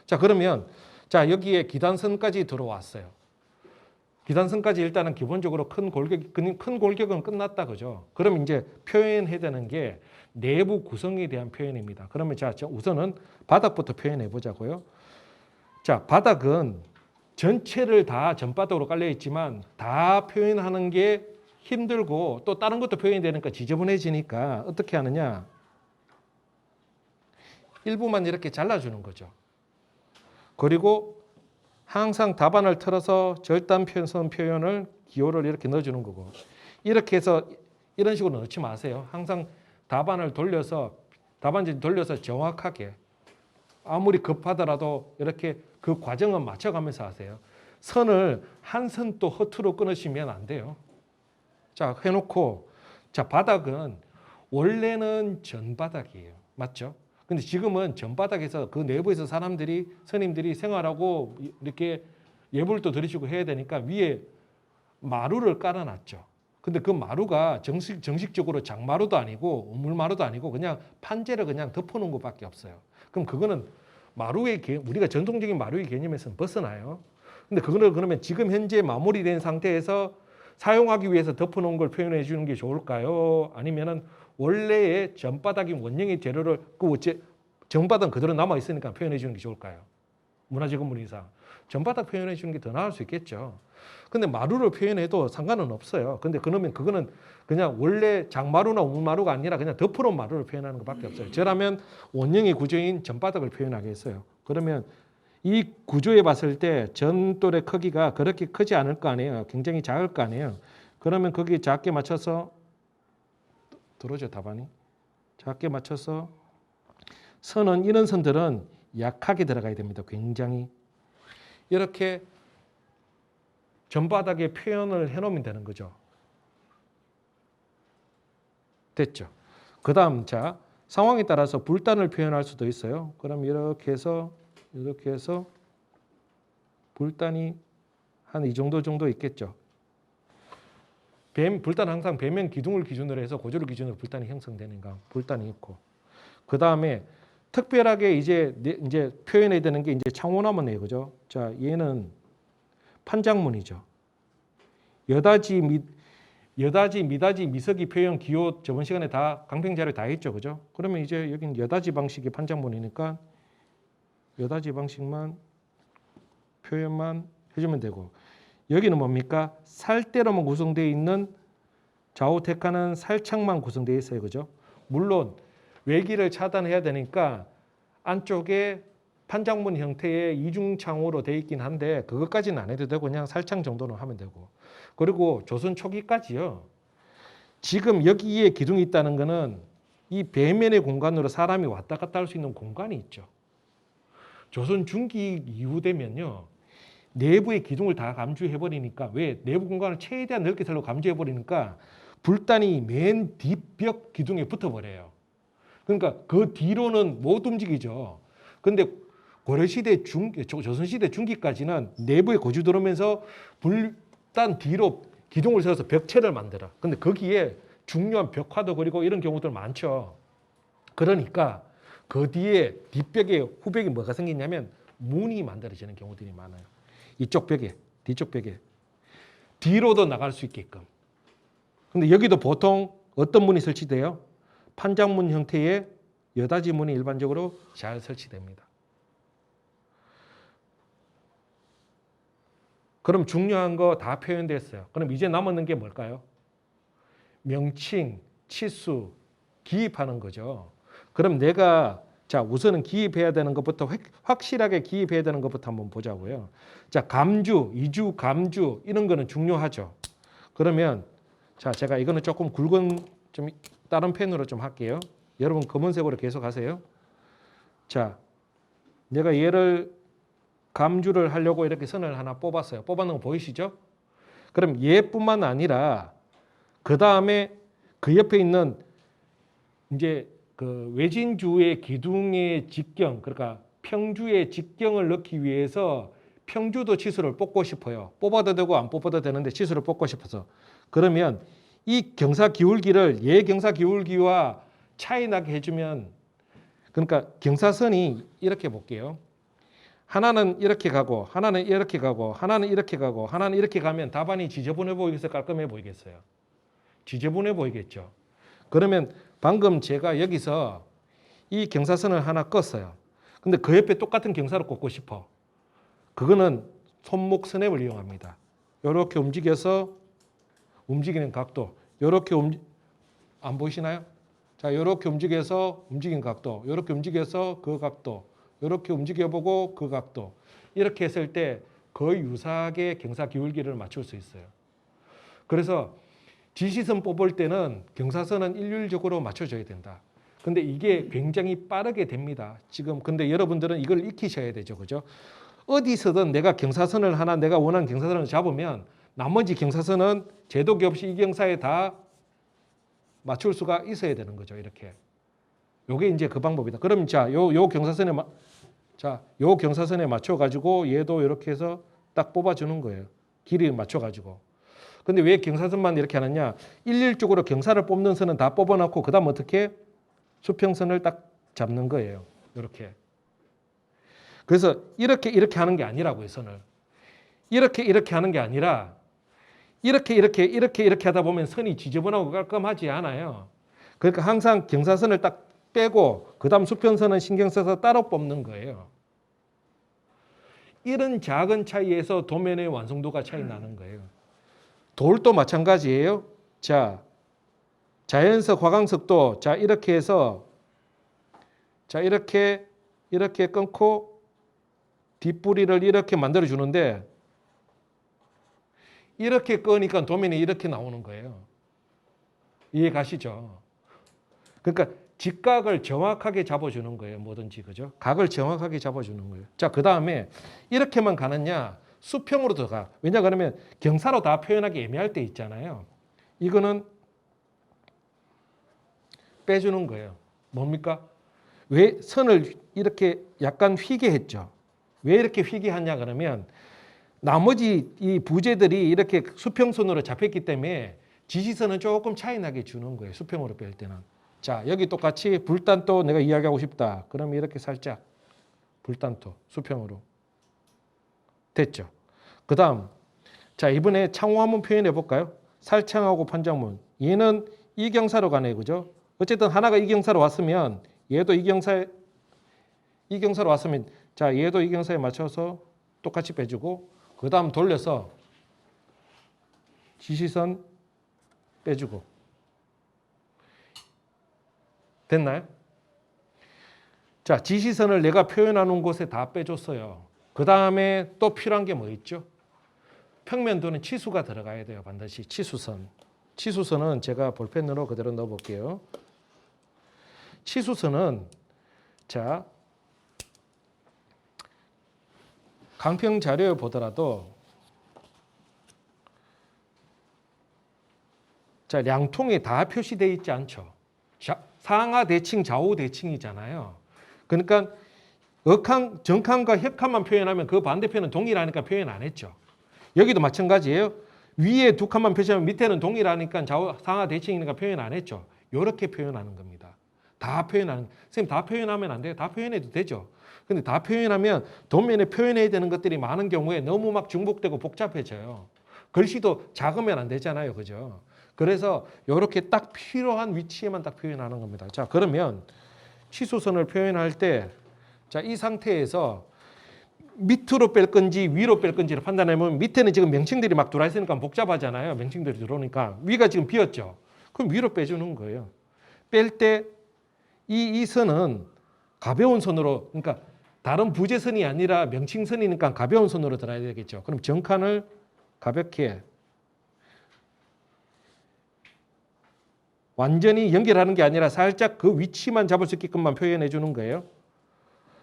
자, 그러면 자, 여기에 기단선까지 들어왔어요. 기단선까지 일단은 기본적으로 큰 골격은 끝났다, 그죠? 그럼 이제 표현해야 되는 게 내부 구성에 대한 표현입니다. 그러면 자, 우선은 바닥부터 표현해 보자고요. 자, 바닥은 전체를 다 전바닥으로 깔려 있지만 다 표현하는 게 힘들고 또 다른 것도 표현이 되니까 지저분해지니까 어떻게 하느냐? 일부만 이렇게 잘라주는 거죠. 그리고 항상 답안을 틀어서 절단 편선 표현을 기호를 이렇게 넣어주는 거고, 이렇게 해서 이런 식으로 넣지 마세요. 항상 답안을 돌려서 답안지 돌려서 정확하게 아무리 급하더라도 이렇게 그 과정은 맞춰가면서 하세요. 선을 한 선 또 허투루 끊으시면 안 돼요. 자, 해놓고 자, 바닥은 원래는 전바닥이에요. 맞죠? 근데 지금은 전바닥에서 그 내부에서 사람들이 스님들이 생활하고 이렇게 예불도 드리시고 해야 되니까 위에 마루를 깔아놨죠. 근데 그 마루가 정식적으로 장마루도 아니고 우물마루도 아니고 그냥 판재를 그냥 덮어놓은 것밖에 없어요. 그럼 그거는 마루의 우리가 전통적인 마루의 개념에서는 벗어나요. 근데 그거를 그러면 지금 현재 마무리된 상태에서 사용하기 위해서 덮어놓은 걸 표현해 주는 게 좋을까요? 아니면은 원래의 전바닥인 원형의 재료를 정바닥은 그대로 남아 있으니까 표현해 주는 게 좋을까요? 문화재 건물이상 전바닥 표현해 주는 게 더 나을 수 있겠죠. 근데 마루를 표현해도 상관은 없어요. 근데 그러면 그거는 그냥 원래 장마루나 우물마루가 아니라 그냥 덮어놓은 마루를 표현하는 것밖에 없어요. 저라면 원형의 구조인 전바닥을 표현하겠어요. 그러면 이 구조에 봤을 때 전돌의 크기가 그렇게 크지 않을 거 아니에요. 굉장히 작을 거 아니에요. 그러면 거기 작게 맞춰서 들어오죠, 답안이. 작게 맞춰서 선은 이런 선들은 약하게 들어가야 됩니다. 굉장히 이렇게 전바닥에 표현을 해놓으면 되는 거죠. 됐죠? 그 다음 자, 상황에 따라서 불단을 표현할 수도 있어요. 그럼 이렇게 해서 불단이 한 이 정도 있겠죠. 불단 항상 배면 기둥을 기준으로 해서 고조를 기준으로 불단이 형성되는가, 불단이 있고, 그 다음에 특별하게 이제 표현해야 되는 게 이제 창호나무네요, 그죠? 자, 얘는 판장문이죠. 여다지, 미다지, 미석이 표현 기호 저번 시간에 다 강평 자료 다 했죠, 그죠? 그러면 이제 여기는 여다지 방식의 판장문이니까 여다지 방식만 표현만 해주면 되고, 여기는 뭡니까? 살대로만 구성되어 있는 좌우택하는 살창만 구성되어 있어요, 그죠? 물론 외기를 차단해야 되니까 안쪽에 판장문 형태의 이중창호로 되어 있긴 한데 그것까지는 안 해도 되고 그냥 살창 정도는 하면 되고, 그리고 조선 초기까지요. 지금 여기에 기둥이 있다는 거는 이 배면의 공간으로 사람이 왔다 갔다 할 수 있는 공간이 있죠. 조선 중기 이후 되면요. 내부의 기둥을 다 감주해버리니까, 왜? 내부 공간을 최대한 넓게 살로 감주해버리니까 불단이 맨 뒷벽 기둥에 붙어버려요. 그러니까 그 뒤로는 못 움직이죠. 근데 고려시대 조선시대 중기까지는 내부에 거주 들어오면서 불단 뒤로 기둥을 세워서 벽체를 만들어. 근데 거기에 중요한 벽화도 그리고 이런 경우들 많죠. 그러니까 그 뒤에 뒷벽에 후벽에 뭐가 생기냐면 문이 만들어지는 경우들이 많아요. 이쪽 벽에, 뒤쪽 벽에. 뒤로도 나갈 수 있게끔. 근데 여기도 보통 어떤 문이 설치돼요? 판장문 형태의 여다지 문이 일반적으로 잘 설치됩니다. 그럼 중요한 거 다 표현됐어요. 그럼 이제 남았는 게 뭘까요? 명칭, 치수, 기입하는 거죠. 그럼 내가 자, 우선은 기입해야 되는 것부터 확실하게 기입해야 되는 것부터 한번 보자고요. 자, 감주, 이주, 감주 이런 거는 중요하죠. 그러면 자, 제가 이거는 조금 굵은 좀 다른 펜으로 좀 할게요. 여러분 검은색으로 계속 하세요. 자, 내가 얘를 감주를 하려고 이렇게 선을 하나 뽑았어요. 뽑아놓은 거 보이시죠? 그럼 얘뿐만 아니라 그 다음에 그 옆에 있는 이제 그 외진주의 기둥의 직경, 그러니까 평주의 직경을 넣기 위해서 평주도 치수를 뽑고 싶어요. 뽑아도 되고 안 뽑아도 되는데 치수를 뽑고 싶어서. 그러면 이 경사 기울기를 얘 경사 기울기와 차이 나게 해주면, 그러니까 경사선이 이렇게 볼게요. 하나는 이렇게 가고 하나는 이렇게 가고 하나는 이렇게 가고 하나는 이렇게 가면 답안이 지저분해 보이겠어요? 깔끔해 보이겠어요? 지저분해 보이겠죠. 그러면 방금 제가 여기서 이 경사선을 하나 껐어요. 근데 그 옆에 똑같은 경사를 꽂고 싶어. 그거는 손목 스냅을 이용합니다. 이렇게 움직여서 움직이는 각도. 이렇게 안 보이시나요? 자, 이렇게 움직여서 움직인 각도. 이렇게 움직여서 그 각도. 이렇게 움직여보고 그 각도. 이렇게 했을 때 거의 유사하게 경사 기울기를 맞출 수 있어요. 그래서 지시선 뽑을 때는 경사선은 일률적으로 맞춰줘야 된다. 근데 이게 굉장히 빠르게 됩니다. 지금 근데 여러분들은 이걸 익히셔야 되죠. 그죠? 어디서든 내가 경사선을 하나 내가 원하는 경사선을 잡으면 나머지 경사선은 제도기 없이 이 경사에 다 맞출 수가 있어야 되는 거죠. 이렇게. 요게 이제 그 방법이다. 그럼 자, 요 경사선에 맞춰 가지고 얘도 이렇게 해서 딱 뽑아 주는 거예요. 길이 맞춰 가지고. 근데 왜 경사선만 이렇게 하느냐? 일률적으로 경사를 뽑는 선은 다 뽑아 놓고 그다음 어떻게 수평선을 딱 잡는 거예요. 이렇게. 그래서 이렇게 하는 게 아니라고요, 선을. 이렇게 하는 게 아니라 이렇게 하다 보면 선이 지저분하고 깔끔하지 않아요. 그러니까 항상 경사선을 딱 빼고 그다음 수평선은 신경 써서 따로 뽑는 거예요. 이런 작은 차이에서 도면의 완성도가 차이 나는 거예요. 돌도 마찬가지예요. 자, 자연석, 화강석도 자 이렇게 해서 자 이렇게 끊고 뒷부리를 이렇게 만들어 주는데 이렇게 끄니까 도면이 이렇게 나오는 거예요. 이해 가시죠? 그러니까 직각을 정확하게 잡아주는 거예요. 뭐든지 그죠? 각을 정확하게 잡아주는 거예요. 자, 그 다음에 이렇게만 가느냐? 수평으로 들어가. 왜냐 그러면 경사로 다 표현하기 애매할 때 있잖아요. 이거는 빼주는 거예요. 뭡니까? 왜 선을 이렇게 약간 휘게 했죠? 왜 이렇게 휘게 하냐 그러면 나머지 이 부재들이 이렇게 수평선으로 잡혔기 때문에 지시선은 조금 차이 나게 주는 거예요. 수평으로 뺄 때는. 자, 여기 똑같이 불단도 내가 이야기하고 싶다. 그러면 이렇게 살짝 불단도 수평으로. 됐죠? 그 다음 자 이번에 창호 한번 표현해 볼까요? 살창하고 판장문. 얘는 이 경사로 가네. 그죠? 어쨌든 하나가 이 경사로 왔으면 얘도 이 경사로 왔으면 자 얘도 이 경사에 맞춰서 똑같이 빼주고 그 다음 돌려서 지시선 빼주고. 됐나요? 자, 지시선을 내가 표현하는 곳에 다 빼줬어요. 그 다음에 또 필요한 게 뭐 있죠? 평면도는 치수가 들어가야 돼요. 반드시 치수선. 치수선은 제가 볼펜으로 그대로 넣어 볼게요. 치수선은 자 강평 자료에 보더라도 자 량통에 다 표시되어 있지 않죠. 상하 대칭, 좌우 대칭이잖아요. 그러니까 정칸과 협칸만 표현하면 그 반대편은 동일하니까 표현 안 했죠. 여기도 마찬가지예요. 위에 두 칸만 표시하면 밑에는 동일하니까 상하 대칭이니까 표현 안 했죠. 이렇게 표현하는 겁니다. 다 표현하는. 선생님 다 표현하면 안 돼요. 다 표현해도 되죠. 근데 다 표현하면 도면에 표현해야 되는 것들이 많은 경우에 너무 막 중복되고 복잡해져요. 글씨도 작으면 안 되잖아요. 그죠? 그래서 이렇게 딱 필요한 위치에만 딱 표현하는 겁니다. 자, 그러면 치수선을 표현할 때 자, 이 상태에서 밑으로 뺄 건지 위로 뺄 건지를 판단하면 밑에는 지금 명칭들이 막 들어와 있으니까 복잡하잖아요. 명칭들이 들어오니까 위가 지금 비었죠. 그럼 위로 빼주는 거예요. 뺄 때 이 선은 가벼운 선으로 그러니까 다른 부재선이 아니라 명칭선이니까 가벼운 선으로 들어야 되겠죠. 그럼 정칸을 가볍게 완전히 연결하는 게 아니라 살짝 그 위치만 잡을 수 있게끔만 표현해 주는 거예요.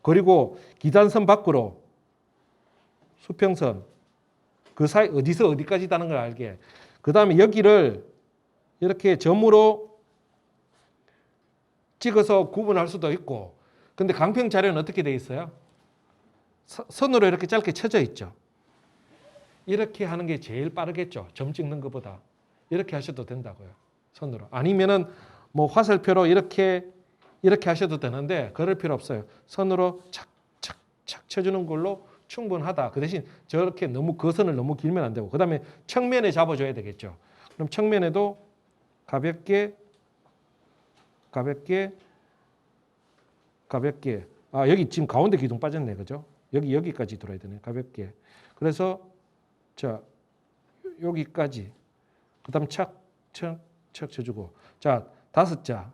그리고 기단선 밖으로 수평선 그 사이 어디서 어디까지다는 걸 알게. 그 다음에 여기를 이렇게 점으로 찍어서 구분할 수도 있고. 근데 강평 자료는 어떻게 돼 있어요? 선으로 이렇게 짧게 쳐져 있죠. 이렇게 하는 게 제일 빠르겠죠. 점 찍는 것보다. 이렇게 하셔도 된다고요. 선으로. 아니면은 뭐 화살표로 이렇게 하셔도 되는데 그럴 필요 없어요. 선으로 착착착 착 쳐주는 걸로 충분하다. 그 대신 저렇게 너무 거선을 너무 길면 안 되고 그 다음에 측면에 잡아줘야 되겠죠. 그럼 측면에도 가볍게 여기 지금 가운데 기둥 빠졌네. 그죠? 여기까지 들어야 되네. 가볍게. 그래서 자 여기까지 그 다음 착 쳐주고 자 5자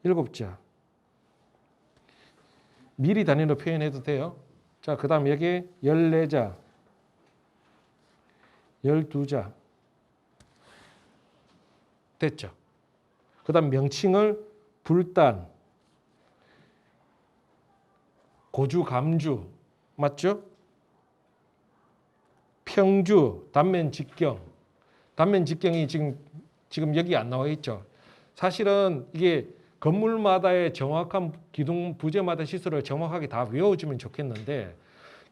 7자 미리 단위로 표현해도 돼요. 자, 그 다음 여기 14자 12자 됐죠. 그 다음 명칭을 불단 고주 감주 맞죠? 평주 단면 직경 단면 직경이 지금 여기 안 나와 있죠. 사실은 이게 건물마다의 정확한 기둥 부재마다 시수를 정확하게 다 외워주면 좋겠는데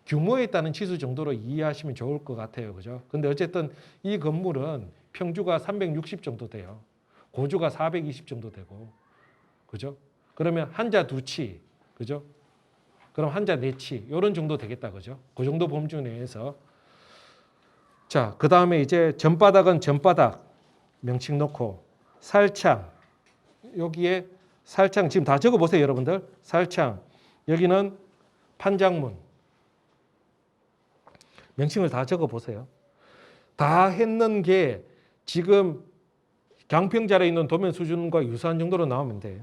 규모에 따른 치수 정도로 이해하시면 좋을 것 같아요. 그죠? 근데 어쨌든 이 건물은 평주가 360 정도 돼요. 고주가 420 정도 되고. 그죠? 그러면 한자 2치. 그죠? 그럼 한자 4치. 이런 정도 되겠다. 그죠? 그 정도 범주 내에서. 자, 그 다음에 이제 전바닥은 전바닥 명칭 놓고 살창. 여기에 살창 지금 다 적어보세요. 여러분들. 살창. 여기는 판장문. 명칭을 다 적어보세요. 다 했는 게 지금 강평자리에 있는 도면 수준과 유사한 정도로 나오면 돼.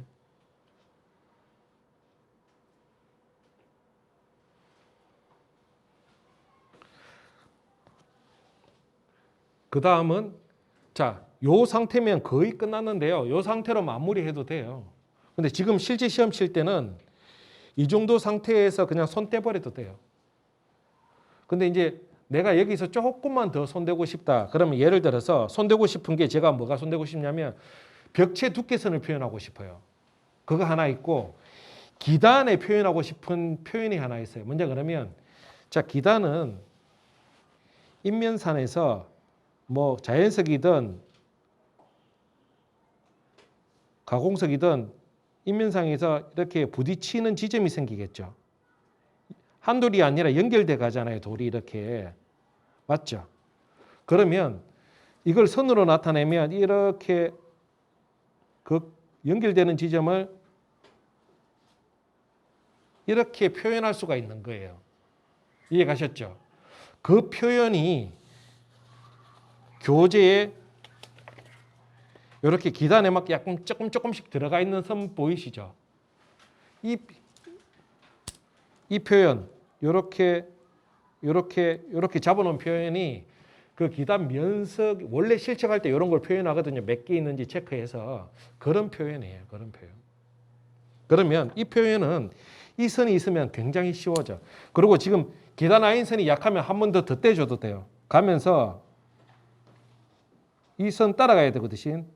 그 다음은 자, 요 상태면 거의 끝났는데요. 요 상태로 마무리해도 돼요. 근데 지금 실제 시험 칠 때는 이 정도 상태에서 그냥 손 떼버려도 돼요. 근데 이제 내가 여기서 조금만 더 손대고 싶다. 그러면 예를 들어서 손대고 싶은 게 제가 뭐가 손대고 싶냐면 벽체 두께선을 표현하고 싶어요. 그거 하나 있고 기단에 표현하고 싶은 표현이 하나 있어요. 먼저 그러면 자, 기단은 인면산에서 뭐 자연석이든 가공석이든 인면상에서 이렇게 부딪히는 지점이 생기겠죠. 한 돌이 아니라 연결돼 가잖아요. 돌이 이렇게. 맞죠? 그러면 이걸 선으로 나타내면 이렇게 그 연결되는 지점을 이렇게 표현할 수가 있는 거예요. 이해 가셨죠? 그 표현이 교재에 이렇게 기단에 막 약간 조금씩 들어가 있는 선 보이시죠? 이 표현 이렇게 잡아놓은 표현이 그 기단 면석 원래 실측할 때 이런 걸 표현하거든요. 몇 개 있는지 체크해서 그런 표현이에요. 그런 표현. 그러면 이 표현은 이 선이 있으면 굉장히 쉬워져. 그리고 지금 기단 아인선이 약하면 한 번 더 떼줘도 돼요. 가면서 이 선 따라가야 되거든.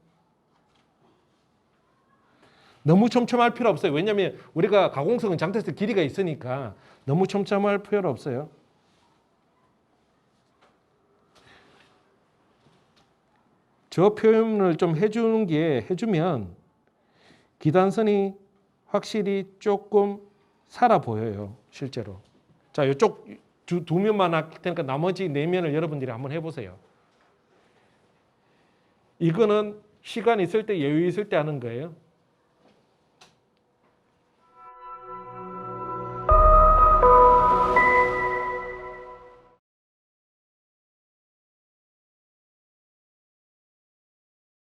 너무 촘촘할 필요 없어요. 왜냐하면 우리가 가공석은 장테스트 길이가 있으니까 너무 촘촘할 필요 없어요. 저 표현을 좀 해주면 기단선이 확실히 조금 살아 보여요. 실제로. 자, 이쪽 두 면만 할 테니까 나머지 4면을 여러분들이 한번 해보세요. 이거는 시간 있을 때 여유 있을 때 하는 거예요.